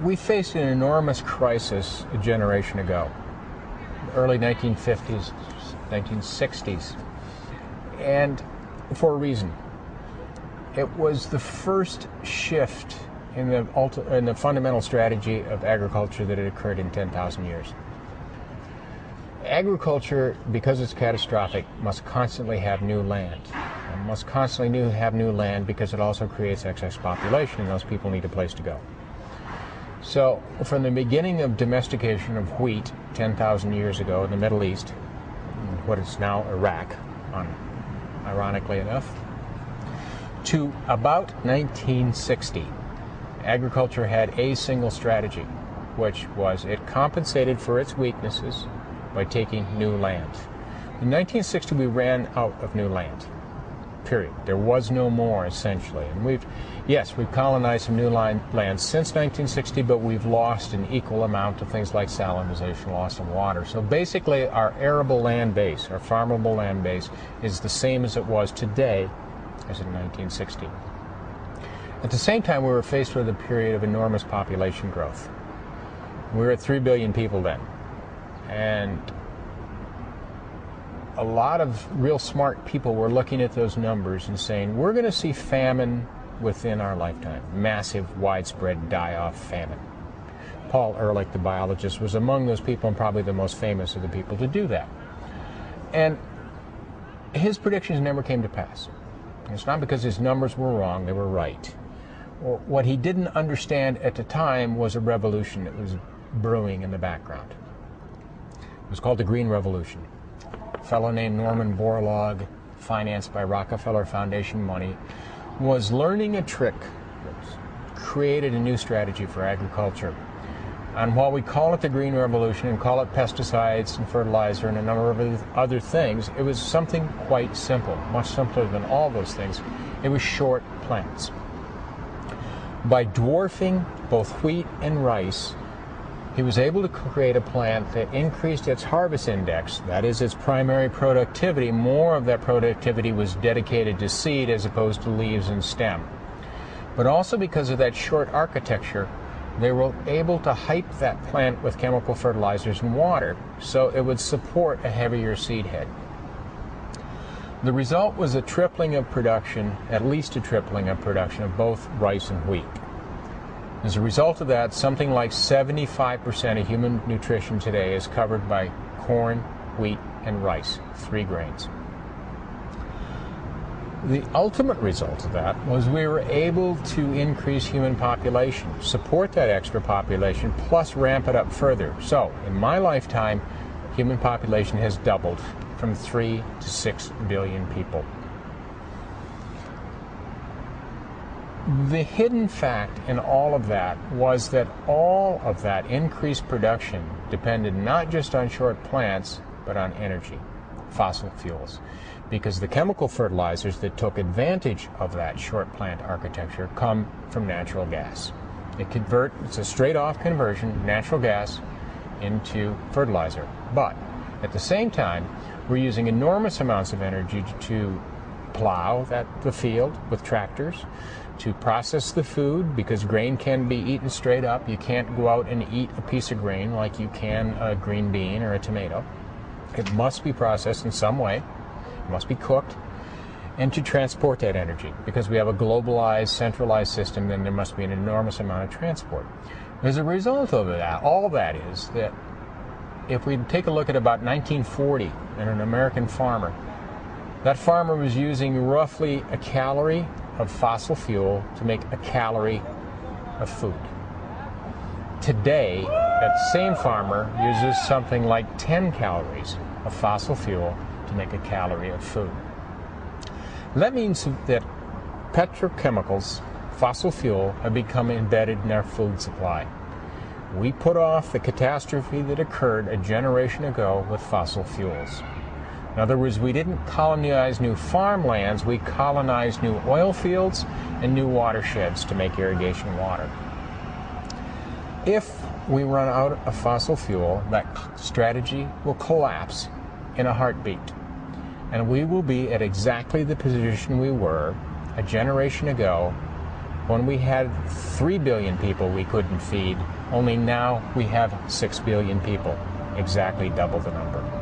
We faced an enormous crisis a generation ago, early 1950s, 1960s, and for a reason. It was the first shift in the fundamental strategy of agriculture that had occurred in 10,000 years. Agriculture, because it's catastrophic, must constantly have new land. And must constantly have new land because it also creates excess population, and those people need a place to go. So, from the beginning of domestication of wheat 10,000 years ago in the Middle East, what is now Iraq, ironically enough, to about 1960, agriculture had a single strategy, which was it compensated for its weaknesses by taking new land. In 1960, we ran out of new land, period. There was no more, essentially. And we've colonized some new land since 1960, but we've lost an equal amount of things like salinization, loss of water. So basically, our arable land base, our farmable land base, is the same as it was today as in 1960. At the same time, we were faced with a period of enormous population growth. We were at 3 billion people then. And a lot of real smart people were looking at those numbers and saying, we're going to see famine within our lifetime. Massive, widespread die-off famine. Paul Ehrlich, the biologist, was among those people and probably the most famous of the people to do that. And his predictions never came to pass. It's not because his numbers were wrong, they were right. What he didn't understand at the time was a revolution that was brewing in the background. It was called the Green Revolution. A fellow named Norman Borlaug, financed by Rockefeller Foundation money, was learning a trick that created a new strategy for agriculture. And while we call it the Green Revolution and call it pesticides and fertilizer and a number of other things, it was something quite simple, much simpler than all those things. It was short plants. By dwarfing both wheat and rice, he was able to create a plant that increased its harvest index, that is its primary productivity. More of that productivity was dedicated to seed as opposed to leaves and stem. But also because of that short architecture, they were able to hype that plant with chemical fertilizers and water, so it would support a heavier seed head. The result was a tripling of production, at least a tripling of production of both rice and wheat. As a result of that, something like 75% of human nutrition today is covered by corn, wheat, and rice, 3 grains. The ultimate result of that was we were able to increase human population, support that extra population, plus ramp it up further. So, in my lifetime, human population has doubled from 3 to 6 billion people. The hidden fact in all of that was that all of that increased production depended not just on short plants, but on energy, fossil fuels. Because the chemical fertilizers that took advantage of that short plant architecture come from natural gas. It's a straight-off conversion, natural gas into fertilizer. But at the same time, we're using enormous amounts of energy to plow the field with tractors, to process the food, because grain can be eaten straight up. You can't go out and eat a piece of grain like you can a green bean or a tomato. It must be processed in some way. It must be cooked. And to transport that energy, because we have a globalized, centralized system, then there must be an enormous amount of transport. As a result of that, all that is that if we take a look at about 1940 and an American farmer, that farmer was using roughly a calorie of fossil fuel to make a calorie of food. Today, that same farmer uses something like 10 calories of fossil fuel to make a calorie of food. That means that petrochemicals, fossil fuel, have become embedded in our food supply. We put off the catastrophe that occurred a generation ago with fossil fuels. In other words, we didn't colonize new farmlands, we colonized new oil fields and new watersheds to make irrigation water. If we run out of fossil fuel, that strategy will collapse in a heartbeat. And we will be at exactly the position we were a generation ago When we had 3 billion people we couldn't feed, only now we have 6 billion people, exactly double the number.